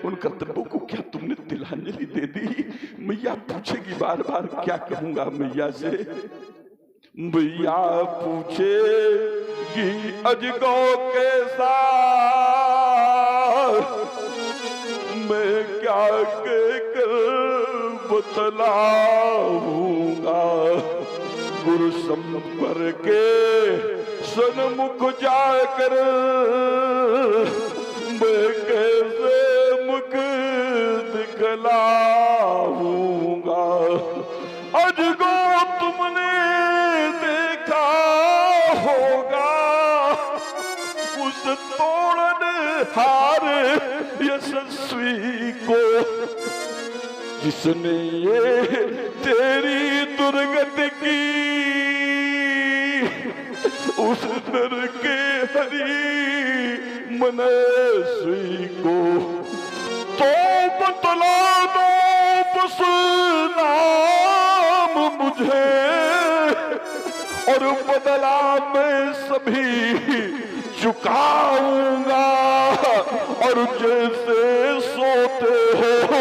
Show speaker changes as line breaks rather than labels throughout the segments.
उन कर्तव्यों को क्या तुमने तिलांजलि दे दी? मैया पूछेगी बार बार, क्या कहूंगा मैया से? मैया पूछेगी अजगौ के साथ मैं क्या कहकर बतलाऊंगा? गुरु संपर के सन्मुख जाकर मैं कैसे मुख दिखलाऊंगा? अजगो तुमने देखा होगा उस तोड़न हार यशस्वी को, जिसने ये तेरी दुर्गति की। उस नर के हरि मनस्वी को तो बतला दो बस नाम मुझे, और बदला मैं सभी चुकाऊंगा। और जैसे सोते हो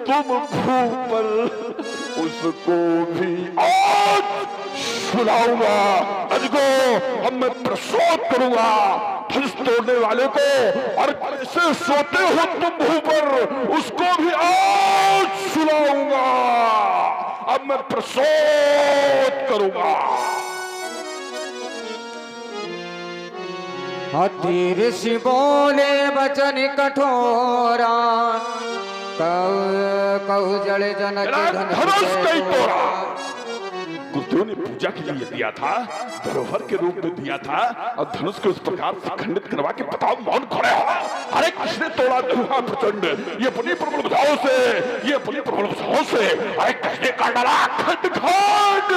तुम भूपर, उसको भी आज सुलाऊंगा। अजगो अब मैं प्रसोद करूंगा धनुष तोड़ने वाले को, और जैसे सोते हो तुम भूपर, उसको भी आज सुलाऊंगा। अब मैं प्रसोद करूंगा।
अति ऋषि बोले वचन कठोरा, कहु जड़ जनक
धनुष कई तोड़ा। गुरुदेव ने पूजा के लिए दिया था, धरोहर के रूप में दिया था, और धनुष को इस प्रकार से खंडित करवा के बताओ मौन खड़े हो। अरे किसने तोड़ा धनुहा प्रचंड? ये अपनी प्रबल भुजाओं से, ये अपनी प्रबल भुजाओं से। अरे किसने काट डाला खंड खंड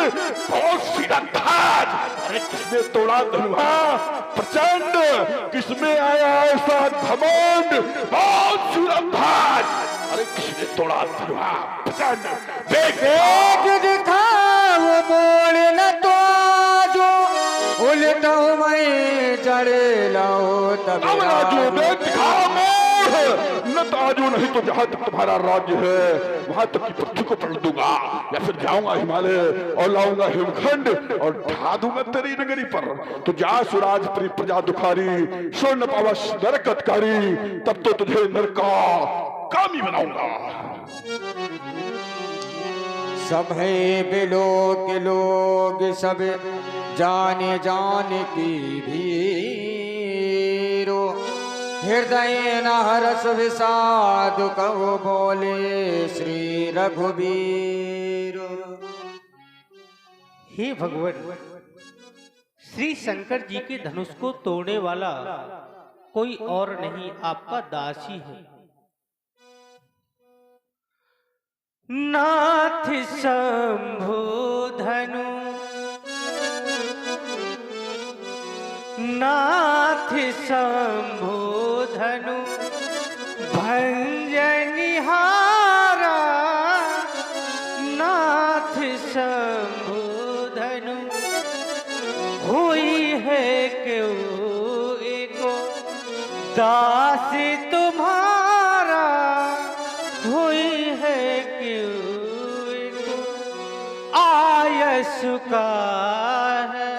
बहुत सिरंधाज? अरे किसने तोड़ा धनुहा प्रचंड? किसमें आया ऐसा घमंड बहुत सिरंधाज? अरे किसने तोड़ा धनुहा प्रचंड? देख
दिखा वो बोल न तो जो उल्टा मैं चढ़े लो तब
न ताजू, नहीं तो जहां तक तुम्हारा राज्य है वहां तक की पृथ्वी को पलट दूंगा, या फिर जाऊंगा हिमालय और लाऊंगा हिमखंड और ढा दूंगा तेरी नगरी पर। तो जा सुराज प्री प्रजा दुखारी, स्वर्ण पावश नरकतकारी, तब तो तुझे नरका कामी बनाऊंगा।
सब है बिलो के लोग सब जाने जाने की भीरो, हृदय न हरस विषाद कहो बोले श्री रघुबीर।
हे भगवान, श्री शंकर जी के धनुष को तोड़ने वाला कोई और नहीं, आपका दास ही है। नाथ शंभु धनु, नाथ शंभु धनु भंजनिहारा, नाथ शंभु धनु हुई है क्यों एको दास तुम्हारा, हुई है क्यों एको आयस का है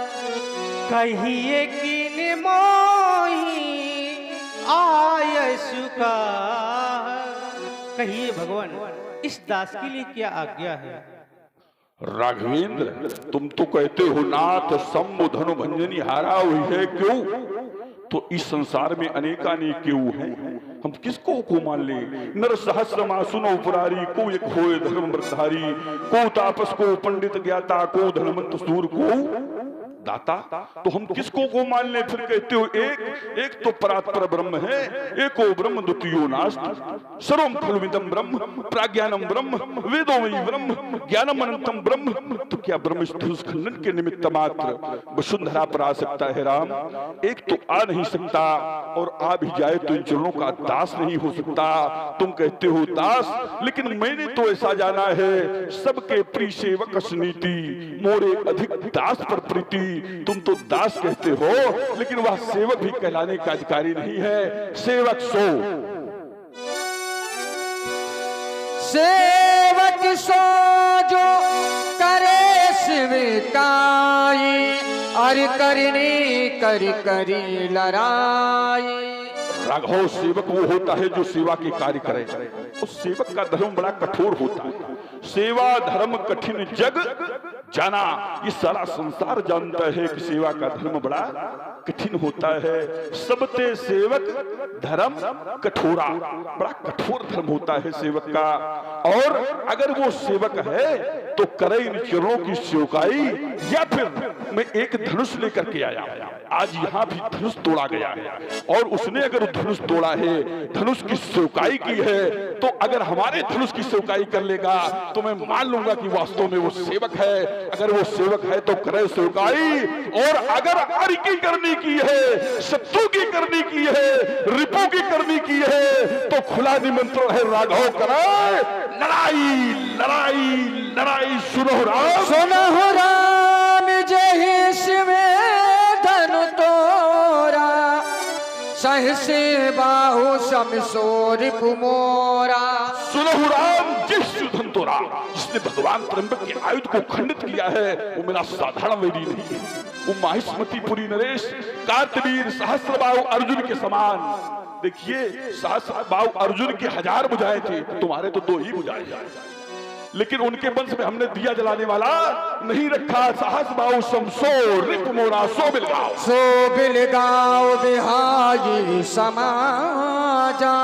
कहिए कि मोही आयस का। कहिए भगवान, इस दास के लिए क्या आज्ञा है?
राघवेंद्र, तुम तो कहते हो नाथ शंभु धनु भंजनी हारा हुई है क्यों? तो इस संसार में अनेकानेक क्यों हैं, हम किसको को मान ले? नर सहस्र मासुनो पुरारी, को एक होए धर्म व्रतधारी, को तापस को पंडित ज्ञाता, को धनवंत सूर को दाता। तो हम किसको को मान ले? फिर कहते हो एक तो परात्पर ब्रह्म है, एको ब्रह्म द्वितीयो नास्ति, सर्वं खलुमिदं ब्रह्म, प्राज्ञानम ब्रह्म, वेदोमयि ब्रह्म, ज्ञानम अनंतम ब्रह्म। तो क्या ब्रह्म इस धनुष खंडन के निमित्त मात्र वसुंधरा पर आ सकता है राम? एक तो आ नहीं सकता, और आ भी जाए तो इन चरणों का दास नहीं हो सकता। तुम कहते हो दास, लेकिन मैंने तो ऐसा जाना है सबके प्रिय सेवक नीति, मोरे अधिक दास पर प्रीति। तुम तो दास कहते हो, लेकिन वह सेवक भी कहलाने का अधिकारी नहीं है। सेवक सो
सेवक सो जो करे शिवकाई, अर करनी करी लड़ाई।
राघव सेवक वो होता है जो सेवा के कार्य करे। उस सेवक का धर्म बड़ा कठोर होता है। सेवा धर्म कठिन जग जाना, ये सारा संसार जानता है कि सेवा का धर्म बड़ा कठिन होता है। सबते सेवक धर्म कठोरा, बड़ा कठोर धर्म होता है सेवक का। और अगर वो सेवक है तो करे इन चरणों की सेवकाई, या फिर मैं एक धनुष लेकर के आया, आज यहाँ भी धनुष तोड़ा गया है और उसने अगर धनुष तोड़ा है, धनुष की सेवकाई की है, तो अगर हमारे धनुष की सेवकाई कर लेगा तो मैं मान लूंगा कि वास्तव में वो सेवक है। अगर वो सेवक है तो करे सेवकाई, और अगर आर की करनी की है, शत्रु की करनी की है, रिपु की करनी की है, तो खुला निमंत्रण है राघव कराए लड़ाई लड़ाई लड़ाई। सुनो राम
जय शिव धनु तोरा, सहसे बाहु समसोर कुमोरा।
सुनो राम जिस धन तोरा, जिसने भगवान त्र्यंबक के आयुध को खंडित किया है, वो मेरा साधारण वैरी नहीं है। वो माहिष्मतिपुरी नरेश कार्तवीर सहस्त्रबाहु अर्जुन के समान। देखिए सहस्त्रबाहु अर्जुन के 1000 भुजाएं थी, तुम्हारे तो 2 ही भुजाएं, लेकिन उनके वंश में हमने दिया जलाने वाला नहीं रखा। सहस्त्रबाहु समसो रिपुमोरा सो
बिलगाओ बिहाई समाजा,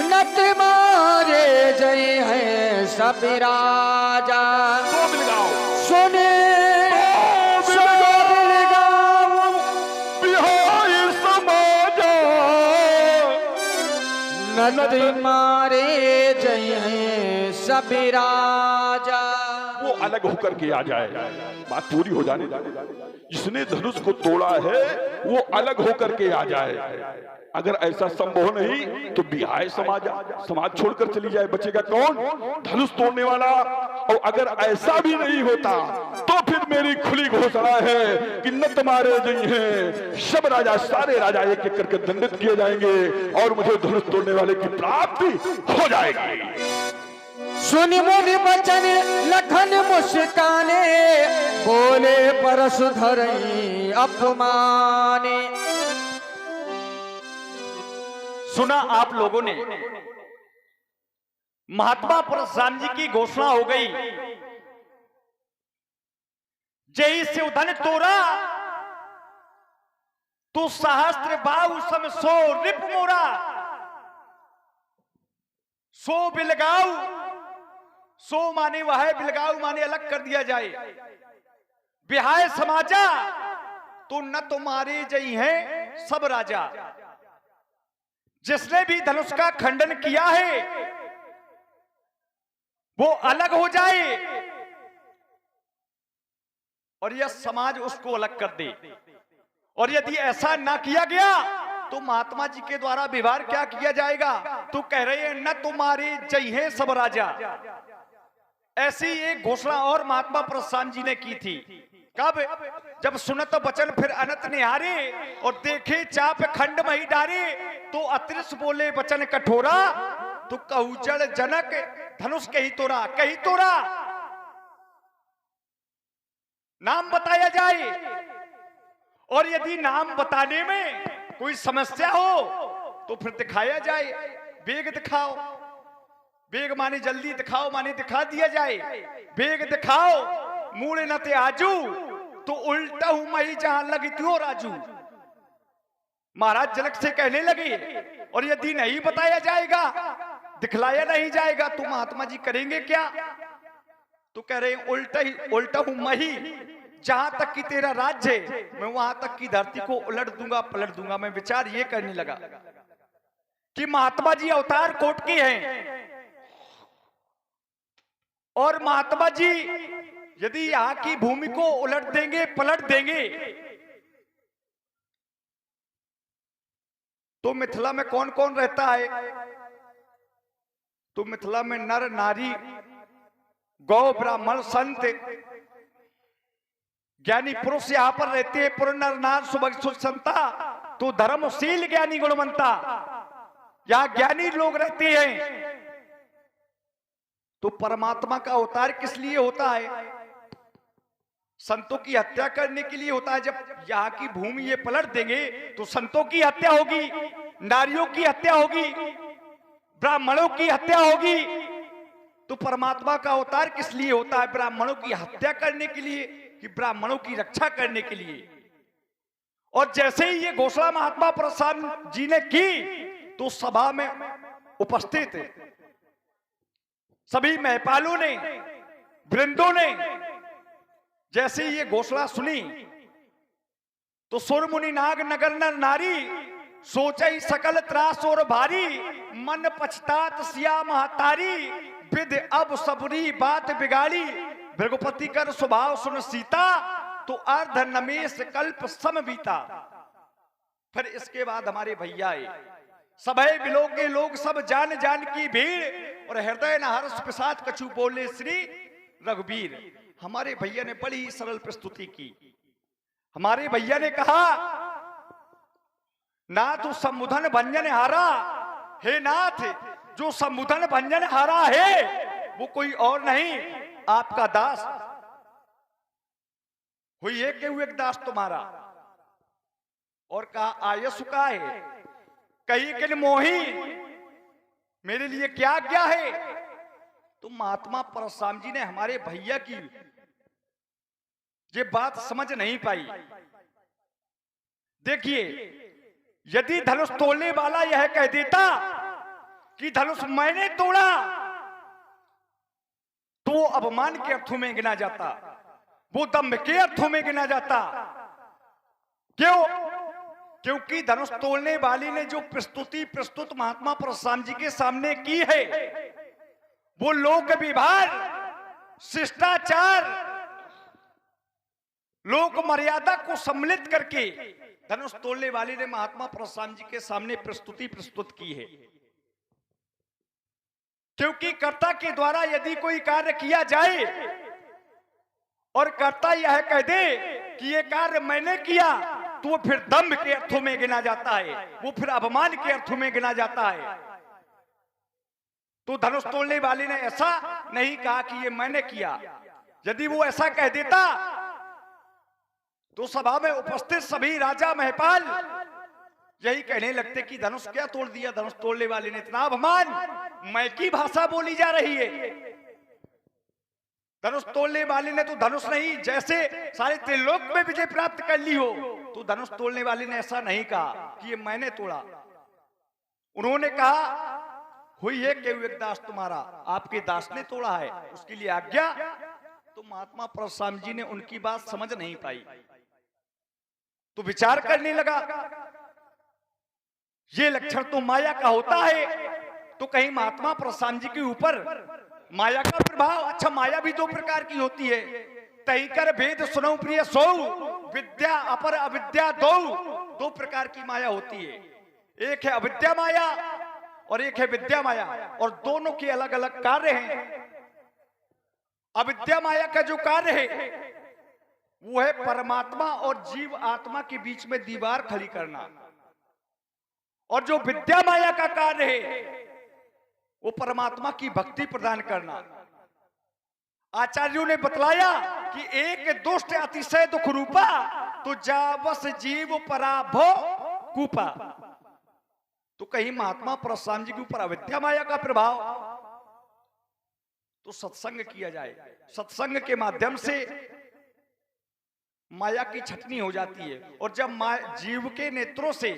नट मारे जय है सब राजा।
सो बिलगाओ
सुने नट मारे जय हैं सब राजा।
वो अलग होकर के आ जाए, बात पूरी हो जाने। जिसने धनुष को तोड़ा है वो अलग होकर के आ जाए। अगर ऐसा संभव नहीं तो बिहाय समाज छोड़कर चली जाए, बचेगा कौन? धनुष तोड़ने वाला। और अगर ऐसा भी नहीं होता तो फिर मेरी खुली घोषणा है कि न तुम्हारे जय हैं सब राजा, सारे राजा एक एक करके दंडित किए जाएंगे और मुझे धनुष तोड़ने वाले की प्राप्ति हो जाएगी।
सुनि मुनि बचन लखन मुस्काने, बोले परशुधर अपमाने।
सुना आप लोगों ने, महात्मा परशुराम जी की घोषणा हो गई, जय से धन तोरा तो सहस्त्र बाहु सम सो रिप मोरा। सो बिलगाऊ, सो माने वह है, बिलगाऊ माने अलग कर दिया जाए। बिहाय समाजा तो न तुम्हारे जई हैं सब राजा। जिसने भी धनुष का खंडन किया है वो अलग हो जाए और यह समाज उसको अलग कर दे। और यदि ऐसा ना किया गया तो महात्मा जी के द्वारा व्यवहार क्या किया जाएगा? तो कह रहे हैं न तुम्हारे जय हैं सब राजा। ऐसी एक घोषणा और महात्मा परशुराम जी ने की थी। कब? जब सुनत बचन फिर अनंत निहारे और देखे चाप खंड मही डारे, तो अतृष बोले बचन कठोरा, तो कहू जड़ जनक धनुष कही तोरा, कही तोरा। नाम बताया जाए और यदि नाम बताने में कोई समस्या हो तो फिर दिखाया जाए। वेग दिखाओ, वेग माने जल्दी दिखाओ, माने दिखा दिया जाए। वेग दिखाओ मूल न ते आजू, तो उल्टा हूं मई जहां लगी थी हो राजू। महाराज जनक से कहने लगे और यदि नहीं बताया जाएगा, दिखलाया नहीं जाएगा, तो महात्मा जी करेंगे क्या? तो कह रहे हैं उल्टा हूं मही, जहां तक कि तेरा राज्य है मैं वहां तक की धरती को उलट दूंगा, पलट दूंगा। मैं विचार ये करने लगा कि महात्मा जी अवतार कोट के हैं और महात्मा जी यदि यहां की भूमि को उलट देंगे, पलट देंगे, तो मिथिला में कौन कौन रहता है? तो मिथिला में नर नारी, गौ ब्राह्मण, संत, ज्ञानी पुरुष यहां पर रहते हैं। पुर नर नार सुभग सुसंता, तो धर्मशील ज्ञानी गुणवंता, यहां ज्ञानी लोग रहते हैं। तो परमात्मा का अवतार किस लिए होता है? संतों की हत्या करने के लिए होता है। जब यहाँ की भूमि ये पलट देंगे तो संतों की हत्या होगी, नारियों की हत्या होगी, ब्राह्मणों की हत्या होगी। तो परमात्मा का अवतार किस लिए होता है? ब्राह्मणों की हत्या करने के लिए कि ब्राह्मणों की रक्षा करने के लिए। और जैसे ही ये घोषणा महात्मा प्रसाद जी ने की तो सभा में उपस्थित सभी महपालों ने, वृंदों ने जैसे ही ये घोषणा सुनी तो सुर मुनि नाग नगर नर नारी सोचई सकल त्रास और भारी, मन पछतात सिया महतारी, विद अब सबरी बात बिगाड़ी, भृगुपति कर स्वभाव सुन सीता, तो अर्ध नमेश कल्प सम बीता। फिर इसके बाद हमारे भैया आए, सभय बिलो के लोग सब जान जान की भीड़, और हृदय न हर्ष प्रसाद कछु बोले श्री रघुवीर। हमारे भैया ने बड़ी सरल प्रस्तुति की। हमारे भैया ने कहा, नाथ संबुधन भंजन हारा, हे नाथ जो संबुधन भंजन हारा है वो कोई और नहीं, आपका दास हुई है केहू एक दास तुम्हारा। और कहा आयसु का है, कही किन मोही, मेरे लिए क्या क्या है। तो महात्मा परशुराम जी ने हमारे भैया की ये बात समझ नहीं पाई। देखिए, यदि धनुष तोड़ने वाला यह कह देता कि धनुष मैंने तोड़ा तो वो अपमान के अर्थों में गिना जाता, वो दम्भ के अर्थों में गिना जाता। क्यों? क्योंकि धनुष तोड़ने वाली ने जो प्रस्तुत महात्मा परशुराम जी के सामने की है वो लोक व्यवहार, शिष्टाचार, लोक मर्यादा को सम्मिलित करके धनुष तोड़ने वाले ने महात्मा परशुराम जी के सामने प्रस्तुत की है। क्योंकि कर्ता के द्वारा यदि कोई कार्य किया जाए और कर्ता यह कह दे कि ये कार्य मैंने किया तो वो फिर दंभ के अर्थों में गिना जाता है, वो फिर अपमान के अर्थों में गिना जाता है। तो धनुष तोड़ने वाले ने ऐसा नहीं कहा कि ये मैंने किया। यदि वो ऐसा कह देता तो सभा में उपस्थित सभी राजा महपाल यही कहने लगते कि धनुष क्या तोड़ दिया, धनुष तोड़ने वाले ने इतना अपमान। मैं की भाषा बोली जा रही है, धनुष तोड़ने वाले ने तो धनुष नहीं, जैसे सारे त्रिलोक में विजय प्राप्त कर ली हो, तो धनुष तोड़ने वाले ने ऐसा नहीं कहा कि ये मैंने तोड़ा। उन्होंने कहा हुई है केहू एक दास तुम्हारा, आपके दास ने तोड़ा है, उसके लिए आज्ञा। तो महात्मा परशुराम जी ने उनकी बात समझ नहीं पाई, तो विचार करने लगा ये लक्षण तो माया का होता है, तो कहीं महात्मा परशुराम जी के ऊपर माया का प्रभाव। अच्छा, माया भी दो प्रकार की होती है, तही कर भेद सुनो प्रिय सो, विद्या अपर अविद्या दो प्रकार की माया होती है। एक है अविद्या माया और एक है विद्या माया, और दोनों के अलग अलग कार्य हैं। अविद्या माया का जो कार्य है वो है परमात्मा और जीव आत्मा के बीच में दीवार खड़ी करना, और जो विद्या माया का कार्य है वो परमात्मा की भक्ति प्रदान करना। आचार्यों ने बतलाया कि एक दुष्ट अतिशय दुख रूपा, तो जावस जीव पराभो कूपा। तो कहीं महात्मा परशुराम जी के ऊपर अविद्या माया का प्रभाव, तो सत्संग किया जाए। सत्संग के माध्यम से माया की छटनी हो जाती है, और जब जीव के नेत्रों से,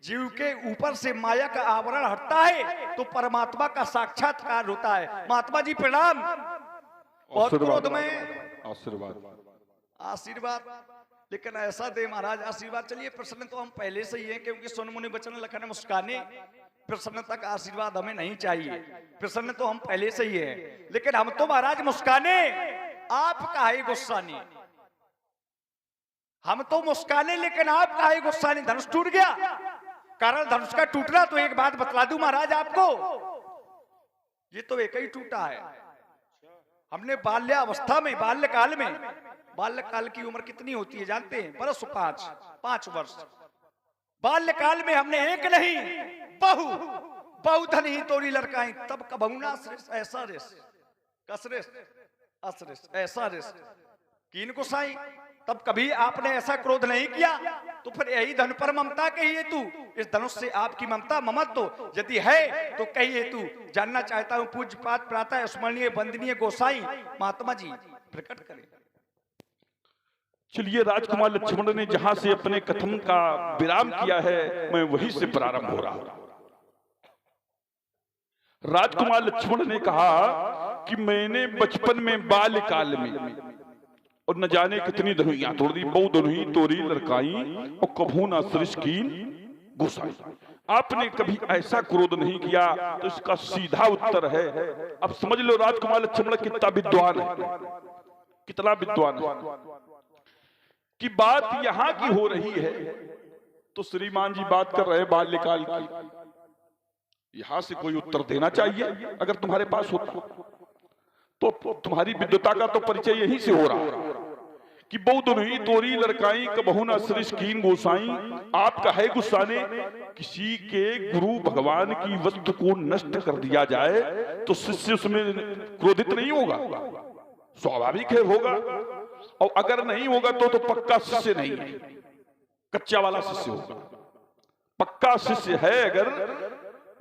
जीव के ऊपर से माया का आवरण हटता है तो परमात्मा का साक्षात्कार होता है। महात्मा जी प्रणाम। बहुत क्रोध में आशीर्वाद, लेकिन ऐसा दे महाराज आशीर्वाद। चलिए, प्रसन्न तो हम पहले से ही हैं, क्योंकि सुन मुनि बचन लखन मुस्काने, प्रसन्नता का आशीर्वाद हमें नहीं चाहिए। प्रसन्न तो हम पहले से ही हैं, लेकिन हम तो महाराज मुस्काने, आप काहे गुस्साने। हम तो मुस्काने, लेकिन आप काहे गुस्साने। धनुष टूट गया, कारण धनुष का टूटना, तो एक बात बतला दूं महाराज आपको, ये तो एक ही टूटा है। हमने बाल्यावस्था में, बाल्यकाल की उम्र कितनी होती है जानते हैं? बरस 5 वर्ष। बाल्यकाल में हमने एक नहीं बहु धन ही तोरी लड़काई, तब कबहुना ऐसा रेस। कसरिस असरिस ऐसा रिस कीन गोसाई, तब कभी आपने ऐसा क्रोध नहीं किया। तो फिर यही धन पर ममता कही हेतु, इस धनुष से आपकी ममता ममत्व यदि है तो कही हेतु जानना चाहता हूं। पूज्य पाठ प्रातः स्मरणीय वंदनीय गोसाई महात्मा जी प्रकट करें।
चलिए, राजकुमार लक्ष्मण ने जहां से अपने कथन का विराम किया है, मैं वहीं से प्रारंभ हो रहा हूं। राजकुमार लक्ष्मण ने कहा कि मैंने बचपन में बाल्यकाल में और न जाने कितनी धनुइयां तोड़ दी, बहु धनुई तोरी लड़काई और कभू ना सृष्ट कीन गोसाई। आपने कभी ऐसा क्रोध नहीं किया। तो इसका सीधा उत्तर है, अब समझ लो राजकुमार लक्ष्मण कितना विद्वान है, कितना विद्वान है। कि बात यहां की हो रही है तो श्रीमान जी बात कर रहे हैं बाल्यकाल की। यहां से कोई उत्तर देना चाहिए अगर तुम्हारे पास होता तो। तुम्हारी विद्वता का तो परिचय यहीं से हो रहा है कि बौद्ध नहीं तोरी लड़काई कबहू न सृष्ट कीन गोसाई। आपका है गुस्सा ने किसी के गुरु भगवान की वस्तु को नष्ट कर दिया जाए तो शिष्य उसमें क्रोधित नहीं होगा, स्वाभाविक है होगा। और अगर नहीं होगा तो पक्का शिष्य नहीं है, कच्चा वाला शिष्य होगा। पक्का शिष्य है अगर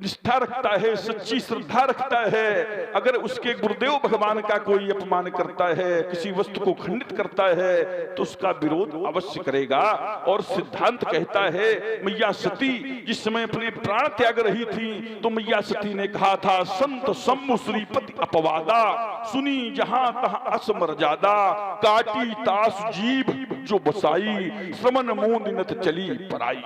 निष्ठा रखता है, सच्ची श्रद्धा रखता है, अगर उसके गुरुदेव भगवान का कोई अपमान करता है, किसी वस्तु को खंडित करता है तो उसका विरोध अवश्य करेगा। और सिद्धांत कहता है, मैया सती जिस समय अपने प्राण त्याग रही थी तो मैया सती ने कहा था, संत सम्मु श्रीपति अपवादा, सुनी जहां तहां असमर्यादा, काटी तास जीभ जो बसाई, श्रमण मूंद नथ चली पराई।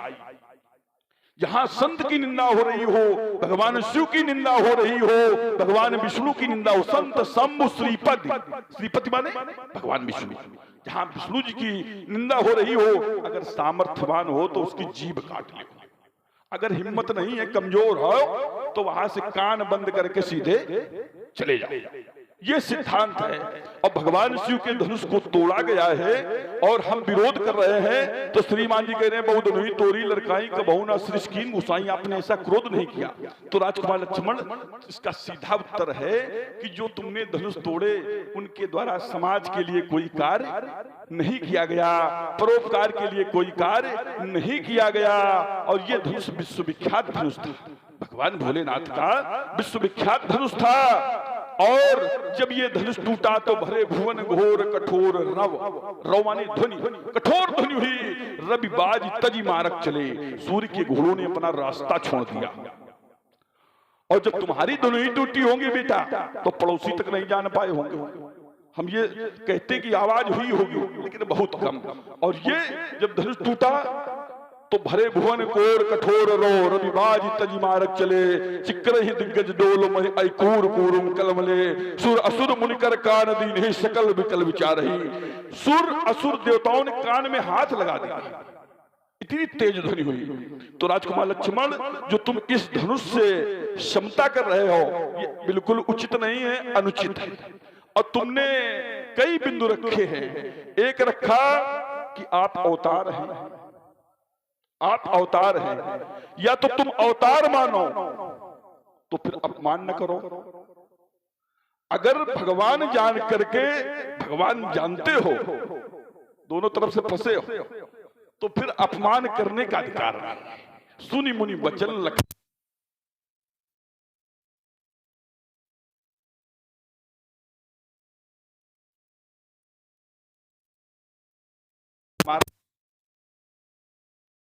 जहां संत की निंदा हो रही हो, भगवान शिव की निंदा हो रही हो, भगवान विष्णु की निंदा हो, संत शंभु श्रीपति, श्रीपति माने भगवान विष्णु, जहां विष्णु जी की निंदा हो रही हो, अगर सामर्थ्यवान हो तो उसकी जीभ काट ले। अगर हिम्मत नहीं है, कमजोर हो तो वहां से कान बंद करके सीधे चले जाए। ये सिद्धांत है। और भगवान शिव के धनुष को तोड़ा गया है और हम विरोध कर रहे हैं तो श्रीमान जी कह रहे हैं, बहु धनुई तोरी लड़काई कबहू ना सृष्ट कीन गोसाई। आपने ऐसा क्रोध नहीं किया। तो राजकुमार लक्ष्मण, इसका सीधा उत्तर है कि जो तुमने धनुष तोड़े उनके द्वारा समाज के लिए कोई कार्य नहीं किया गया, परोपकार के लिए कोई कार्य नहीं किया गया। और ये धनुष विश्वविख्यात धनुष था, भगवान भोलेनाथ का विश्वविख्यात धनुष था। और जब ये धनुष टूटा तो भरे भुवन घोर कठोर रव माने ध्वनि, कठोर ध्वनि हुई, रवि बाज तजी मारक चले, सूर्य के घोड़ों ने अपना रास्ता छोड़ दिया। और जब तुम्हारी धनुष टूटी होंगी बेटा तो पड़ोसी तक नहीं जान पाए होंगे। हम ये कहते कि आवाज हुई होगी लेकिन बहुत कम। और ये जब धनुष टूटा तो भरे भुवन कोर कठोर रो, रविबाज तजी मारक चले, चिक्र ही दिग्गज डोल महि ऐकूर कूरुम कलमले, सुर असुर मुनिकर कान दीन सकल विकल विचार ही। सुर असुर देवताओं ने कान में हाथ लगा दिया, इतनी तेज ध्वनि हुई। तो राजकुमार लक्ष्मण, जो तुम इस धनुष से क्षमता कर रहे हो ये बिल्कुल उचित नहीं है, अनुचित है। और तुमने कई बिंदु रखे हैं। एक रखा कि आप अवतार हैं, आप अवतार हैं, या तो तुम अवतार मानो तो फिर अपमान न करो। अगर भगवान जान करके भगवान जानते हो, दोनों तरफ से फंसे हो, तो फिर अपमान करने का अधिकार नहीं। सुनी मुनि वचन लख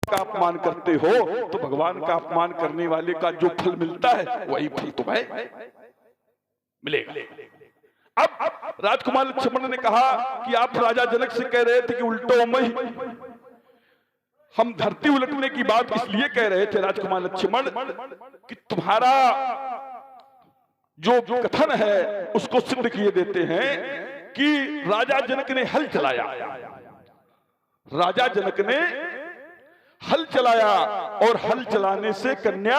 का अपमान करते हो तो भगवान का अपमान करने वाले का जो फल मिलता है वही फल तुम्हें मिलेगा। अब राजकुमार लक्ष्मण ने कहा कि आप राजा जनक से कह रहे थे कि उल्टो मई, हम धरती उलटने की बात इसलिए कह रहे थे राजकुमार लक्ष्मण कि तुम्हारा जो कथन है उसको सिद्ध किए देते हैं कि राजा जनक ने हल चलाया, राजा जनक ने हल चलाया और हल चलाने से कन्या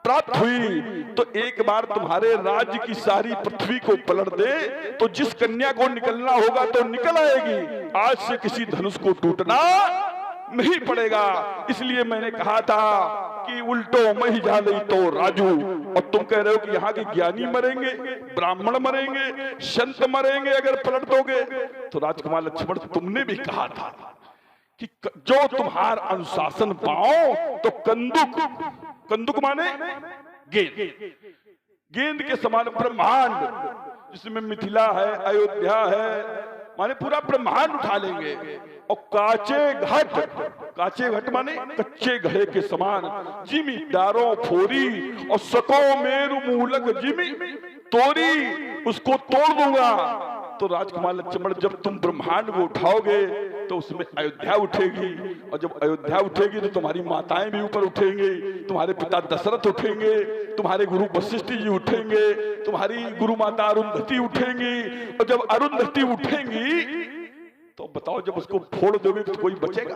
प्राप्त हुई। तो एक बार तुम्हारे राज्य की सारी पृथ्वी को पलट दे तो जिस कन्या को निकलना होगा तो निकल आएगी। आज से किसी धनुष को टूटना नहीं पड़ेगा। इसलिए मैंने कहा था कि उल्टो मही जाले तो राजू, और तुम कह रहे हो कि यहाँ के ज्ञानी मरेंगे, ब्राह्मण मरेंगे, संत मरेंगे अगर पलट दोगे। तो राजकुमार लक्ष्मण तुमने भी कहा था कि जो तुम्हार अनुशासन पाओ तो कंदुक, कंदुक माने गेंद, गेंद के समान ब्रह्मांड, जिसमें मिथिला है, अयोध्या है, माने पूरा ब्रह्मांड उठा लेंगे। और काचे घट, काचे घट माने कच्चे घड़े के समान, जिमी डारों फोरी और सको मेरु मूलक जिमी तोरी, उसको तोड़ दूंगा। तो राजकुमार लक्ष्मण जब तुम ब्रह्मांड को उठाओगे तो उसमें अयोध्या उठेगी, और जब अयोध्या उठेगी तो तुम्हारी माताएं भी ऊपर उठेंगी, तुम्हारे पिता दशरथ उठेंगे, तुम्हारे गुरु वशिष्ठ जी उठेंगे, तुम्हारी गुरु माता अरुंधति उठेंगी। और जब अरुंधति उठेंगी तो बताओ, जब उसको फोड़ दोगे तो कोई बचेगा?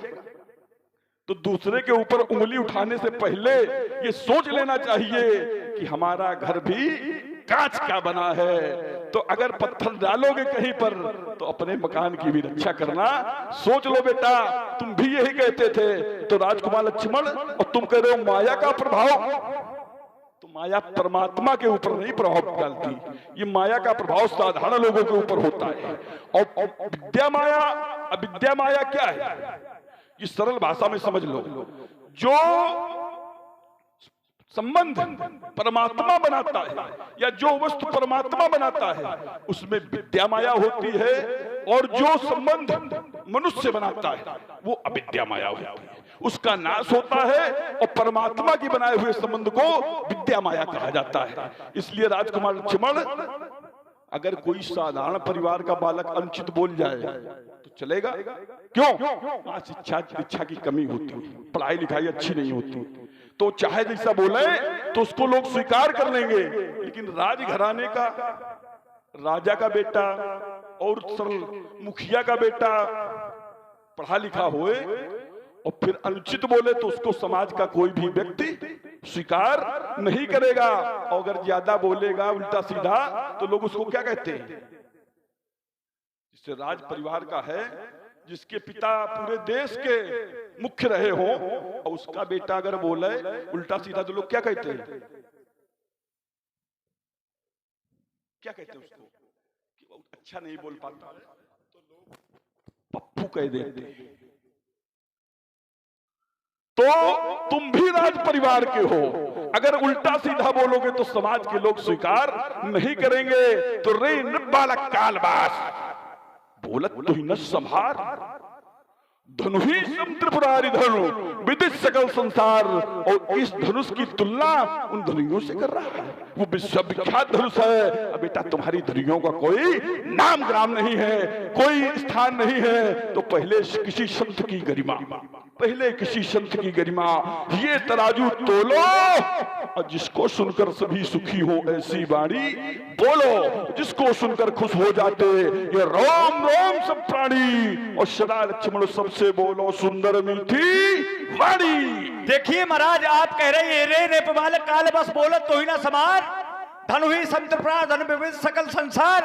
तो दूसरे के ऊपर उंगली उठाने से पहले ये सोच लेना चाहिए कि हमारा घर भी कांच का बना है। तो अगर पत्थर डालोगे कहीं पर तो अपने मकान की भी रक्षा करना सोच लो बेटा। तुम भी यही कहते थे। तो राजकुमार लक्ष्मण, और तुम कह रहे हो माया का प्रभाव, तो माया परमात्मा के ऊपर नहीं प्रभाव डालती, ये माया का प्रभाव साधारण लोगों के ऊपर होता है। और विद्या माया, अविद्या माया क्या है, ये सरल भाषा में समझ लो। जो संबंध परमात्मा बनाता है या जो वस्तु परमात्मा बनाता है उसमें विद्या माया होती है, और जो संबंध मनुष्य बनाता है वो अविद्या माया होती है, उसका नाश होता है। और परमात्मा की बनाए हुए संबंध को विद्या माया कहा जाता है। इसलिए राजकुमार लक्ष्मण, अगर कोई साधारण परिवार का बालक अनुचित बोल जाए तो चलेगा? क्यों? वहां शिक्षा की कमी होती है, पढ़ाई लिखाई अच्छी नहीं होती, तो चाहे जैसा बोले तो उसको लोग स्वीकार कर लेंगे। लेकिन राजघराने का, राजा का बेटा और सरल मुखिया का बेटा पढ़ा लिखा होए और फिर अनुचित बोले तो उसको समाज का कोई भी व्यक्ति स्वीकार नहीं करेगा। और अगर ज्यादा बोलेगा उल्टा सीधा तो लोग उसको क्या कहते हैं? जिससे राज परिवार का है, जिसके पिता पूरे देश के मुख्य रहे हो, और उसका बेटा अगर बोले उल्टा सीधा तो लोग क्या कहते हैं? क्या कहते हैं उसको? कि वो अच्छा नहीं बोल पाता तो लोग पप्पू कह देते हैं। तो तुम भी राज परिवार के हो, अगर उल्टा सीधा बोलोगे तो समाज के लोग स्वीकार नहीं करेंगे। तो रे बालक कालबास, बोलत तो ही न संभार, धनु ही सम त्रिपुरारी धनु विदित सकल संसार। और इस धनुष की तुलना उन धनुषों से कर रहा है, वो विश्वविख्यात धनुष है। अब बेटा तुम्हारी धनुषों का कोई नाम ग्राम नहीं है, कोई स्थान नहीं है। तो पहले किसी संत की गरिमा, पहले किसी संत की गरिमा, ये तराजू तोलो, और जिसको सुनकर सभी सुखी हो ऐसी वाणी बोलो, जिसको सुनकर खुश हो जाते ये रोम रोम सब प्राणी। और सदा लक्ष्मण सबसे बोलो सुंदर मीठी वाणी।
देखिए महाराज, आप कह रहे हैं रे रे बालक काल बस बोलत तो ही ना समान, धनु ही संतप्रा धन विविध सकल संसार।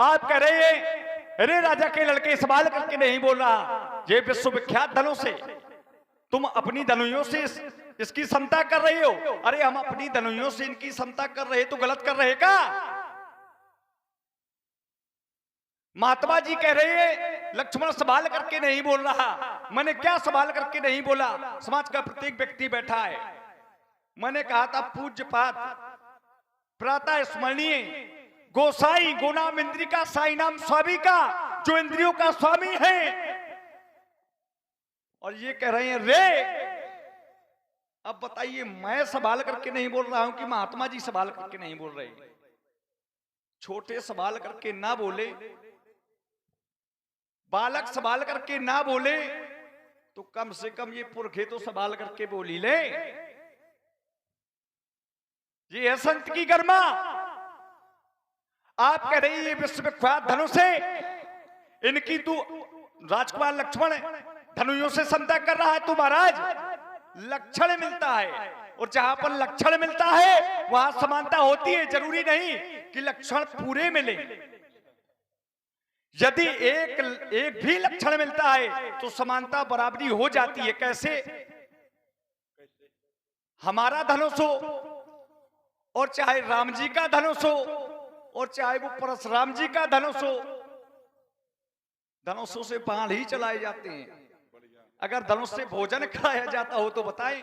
आप कह रहे हैं अरे राजा के लड़के सवाल करके नहीं बोल रहा, ये विश्वविख्यात धनु से तुम अपनी धनुइयों से इसकी समता कर रही हो। अरे हम अपनी धनुइयों से इनकी समता कर रहे तो गलत कर रहे का? महात्मा जी कह रहे हैं लक्ष्मण सवाल करके नहीं बोल रहा। मैंने क्या सवाल करके नहीं बोला? समाज का प्रत्येक व्यक्ति बैठा है। मैंने कहा था पूज्य पाठ प्रातः स्मरणीय गोसाई गोनाम इंद्री का साई नाम स्वामी का, जो इंद्रियों का स्वामी है। और ये कह रहे हैं रे। अब बताइए, मैं सवाल करके नहीं बोल रहा हूं कि महात्मा जी सवाल करके नहीं बोल रहे? छोटे सवाल करके ना बोले, बालक सवाल करके ना बोले, तो कम से कम ये पुरखे तो सवाल करके बोल ही ले। ये है संत की गरिमा। आप कह रही है विश्वविख्यात धनुष है, इनकी तू राजकुमार लक्ष्मण धनुयों से समता कर रहा है। तू महाराज लक्षण मिलता है, और जहां पर लक्षण मिलता है वहां समानता होती है। जरूरी नहीं कि लक्षण पूरे मिले। यदि एक भी लक्षण मिलता है तो समानता बराबरी हो जाती है। कैसे? हमारा धनुष हो और चाहे राम जी का धनुष हो और चाहे वो परशुराम जी का धनुष हो, धनुषों से बाण ही चलाए जाते हैं। अगर धनुष से भोजन कराया जाता हो तो बताएं,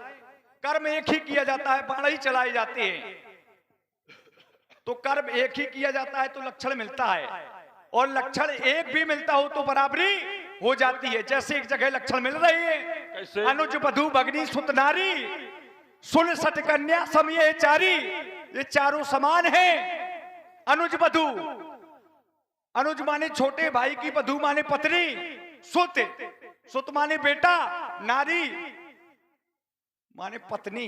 कर्म एक ही किया जाता है, बाण ही चलाए जाते हैं। तो कर्म एक ही किया जाता है तो लक्षण मिलता है, और लक्षण एक भी मिलता हो तो बराबरी हो जाती है। जैसे एक जगह लक्षण मिल रही है,
कैसे?
अनुज वधु भगनी सुत नारी सुन सट कन्या सम ये चारी, ये चारों समान हैं। अनुज वधु, अनुज माने छोटे भाई की, वधु माने पत्नी, सुत, सुत माने बेटा, नारी माने पत्नी,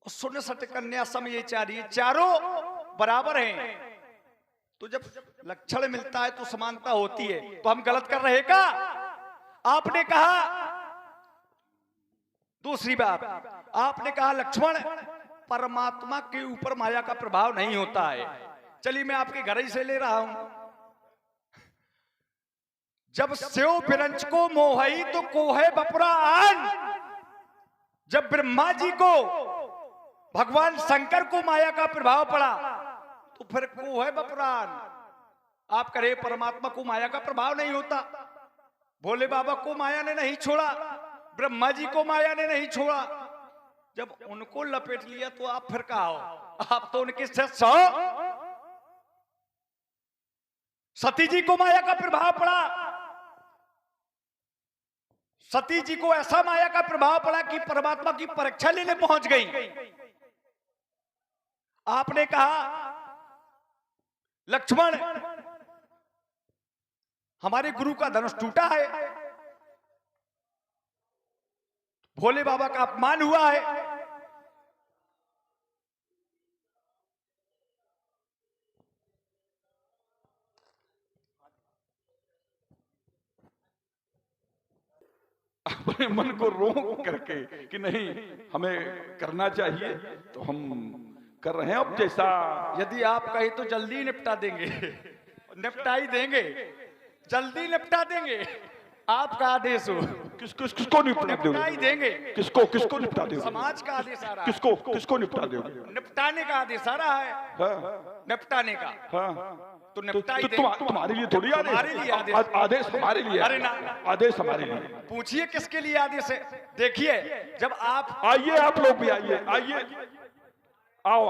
और सुन सट कन्या सम ये चारी, चारों बराबर हैं। तो जब लक्षण मिलता है तो समानता होती है। तो हम गलत कर रहे का? आपने कहा, दूसरी बात आपने कहा लक्ष्मण परमात्मा के ऊपर माया का प्रभाव नहीं होता है। चलिए मैं आपके घर ही से ले रहा हूं। जब सेव बिरंच को मोहई तो कोहे बपुरा आन। जब ब्रह्मा जी को, भगवान शंकर को माया का प्रभाव पड़ा तो फिर कोहे बपुरान। आप कहे परमात्मा को माया का प्रभाव नहीं होता, भोले बाबा को माया ने नहीं छोड़ा, ब्रह्मा जी को माया ने नहीं छोड़ा। जब उनको लपेट लिया तो आप फिर कहा हो, आप तो उनके शिष्य हो। सती जी को माया का प्रभाव पड़ा, सती जी को ऐसा माया का प्रभाव पड़ा कि परमात्मा की परीक्षा लेने पहुंच गई। आपने कहा लक्ष्मण हमारे गुरु का धनुष टूटा है, भोले बाबा का अपमान हुआ है।
अपने मन को रोक करके कि नहीं हमें करना चाहिए तो हम कर रहे हैं। अब जैसा
यदि आप कहे तो जल्दी निपटा देंगे, निपटा ही देंगे, जल्दी निपटा देंगे। आपका आदेश हो।
किसको निपटा
निपटा ही देंगे।
किसको निपटा दोगे?
समाज का आदेश आ रहा है।
किसको निपटा दोगे?
निपटाने का आदेश आ रहा है।
हाँ,
निपटाने का
हाँ।
तो निपटा ही
तो
देंगे।
तुम्हारे लिए थोड़ी आदेश,
हमारे लिए आदेश।
आदेश हमारे लिए,
अरे ना।
आदेश हमारे लिए।
पूछिए किसके लिए आदेश है। देखिए जब आप
आइए, आप लोग भी आइए, आइए